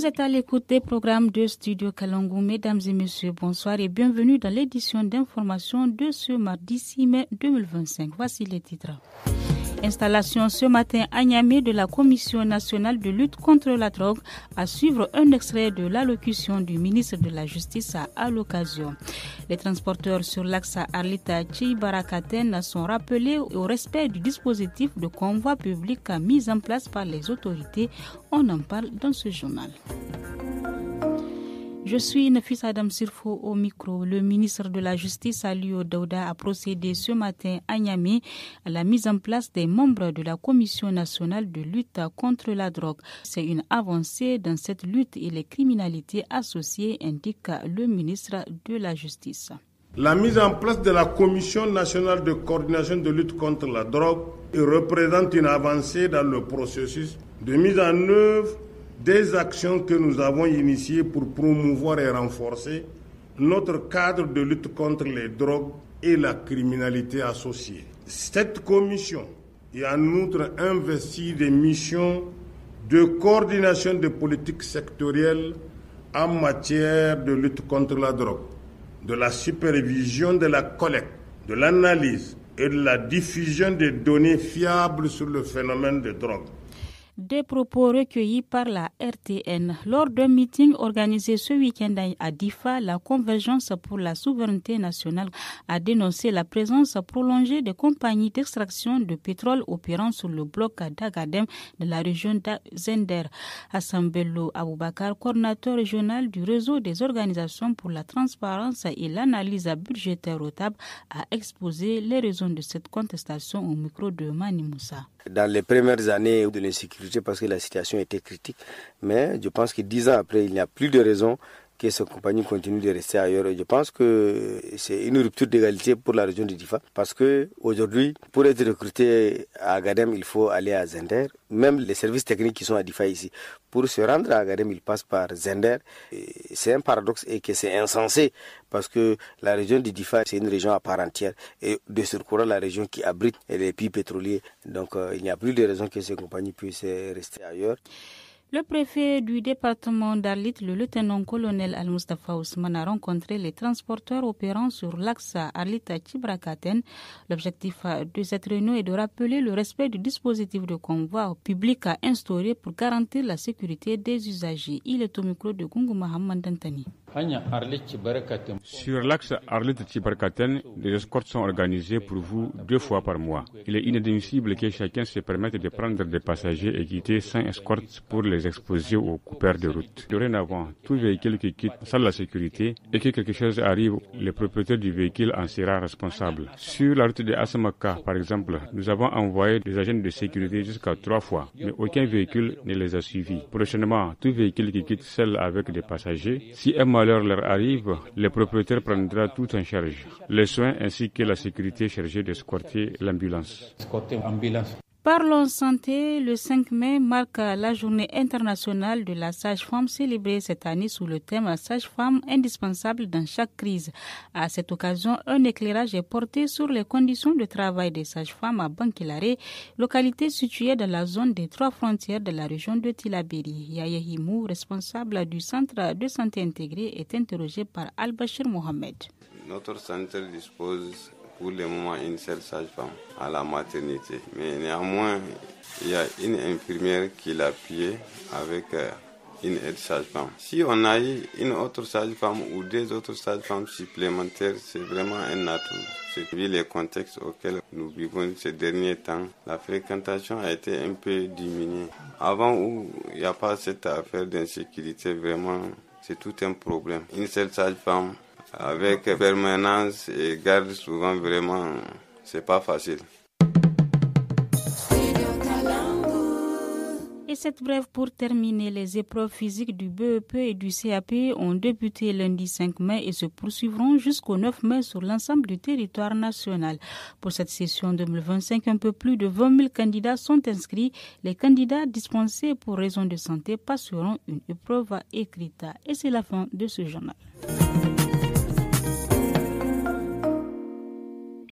Vous êtes à l'écoute des programmes de Studio Kalangu. Mesdames et messieurs, bonsoir et bienvenue dans l'édition d'information de ce mardi 6 mai 2025. Voici les titres. Installation ce matin à Niamey de la Commission nationale de lutte contre la drogue. À suivre un extrait de l'allocution du ministre de la Justice à l'occasion. Les transporteurs sur l'axe Arlita Tchibarakaten sont rappelés au respect du dispositif de convoi public mis en place par les autorités. On en parle dans ce journal. Je suis Nafis Adam Sirfo au micro. Le ministre de la Justice, Aliou Daouda, a procédé ce matin à Niamey à la mise en place des membres de la Commission nationale de lutte contre la drogue. C'est une avancée dans cette lutte et les criminalités associées, indique le ministre de la Justice. La mise en place de la Commission nationale de coordination de lutte contre la drogue représente une avancée dans le processus de mise en œuvre des actions que nous avons initiées pour promouvoir et renforcer notre cadre de lutte contre les drogues et la criminalité associée. Cette commission est en outre investie des missions de coordination des politiques sectorielles en matière de lutte contre la drogue, de la supervision de la collecte, de l'analyse et de la diffusion des données fiables sur le phénomène de drogue. Des propos recueillis par la RTN. Lors d'un meeting organisé ce week-end à Difa, la Convergence pour la souveraineté nationale a dénoncé la présence prolongée des compagnies d'extraction de pétrole opérant sur le bloc d'Agadem de la région de Zender. Hassan Bello Aboubakar, coordinateur régional du réseau des organisations pour la transparence et l'analyse budgétaire au TAB, a exposé les raisons de cette contestation au micro de Mani Moussa. Dans les premières années de l'insécurité, parce que la situation était critique, mais je pense que 10 ans après, il n'y a plus de raison que ces compagnies continuent de rester ailleurs. Et je pense que c'est une rupture d'égalité pour la région de Difa, parce que aujourd'hui, pour être recruté à Agadem, il faut aller à Zender. Même les services techniques qui sont à Difa ici, pour se rendre à Agadem, ils passent par Zender. Et c'est un paradoxe et que c'est insensé, parce que la région de Difa, c'est une région à part entière. Et de surcroît, la région qui abrite les puits pétroliers. Donc il n'y a plus de raison que ces compagnies puissent rester ailleurs. Le préfet du département d'Arlit, le lieutenant-colonel Al-Mustafa Ousmane, a rencontré les transporteurs opérant sur l'axe Arlit-Tchibrakaten. L'objectif de cette réunion est de rappeler le respect du dispositif de convoi public à instaurer pour garantir la sécurité des usagers. Il est au micro de Gungu Mohamed Dantani. Sur l'axe Arlit-Tchibarakaten, des escortes sont organisées pour vous 2 fois par mois. Il est inadmissible que chacun se permette de prendre des passagers et quitter sans escorte pour les exposer aux coupeurs de route. Dorénavant, tout véhicule qui quitte sans la sécurité et que quelque chose arrive, le propriétaire du véhicule en sera responsable. Sur la route de Asamaka, par exemple, nous avons envoyé des agents de sécurité jusqu'à 3 fois, mais aucun véhicule ne les a suivis. Prochainement, tout véhicule qui quitte seul avec des passagers, si un malheur leur arrive, le propriétaire prendra tout en charge. Les soins ainsi que la sécurité chargée d'escorter l'ambulance. Parlons santé, le 5 mai marque la journée internationale de la sage-femme célébrée cette année sous le thème sage-femme indispensable dans chaque crise. À cette occasion, un éclairage est porté sur les conditions de travail des sages-femmes à Bankilare, localité située dans la zone des 3 frontières de la région de Tilaberi. Yaya Himou, responsable du centre de santé intégré, est interrogé par Al-Bashir Mohamed. Notre centre dispose pour le moment une seule sage-femme à la maternité. Mais néanmoins, il y a une infirmière qui l'appuyait avec une aide sage-femme. Si on a eu une autre sage-femme ou 2 autres sages-femmes supplémentaires, c'est vraiment un atout. C'est vu les contextes auxquels nous vivons ces derniers temps, la fréquentation a été un peu diminuée. Avant où il n'y a pas cette affaire d'insécurité, vraiment, c'est tout un problème. Une seule sage-femme avec permanence et garde souvent, vraiment, c'est pas facile. Et cette brève pour terminer, les épreuves physiques du BEP et du CAP ont débuté lundi 5 mai et se poursuivront jusqu'au 9 mai sur l'ensemble du territoire national. Pour cette session 2025, un peu plus de 20 000 candidats sont inscrits. Les candidats dispensés pour raison de santé passeront une épreuve écrite. Et c'est la fin de ce journal.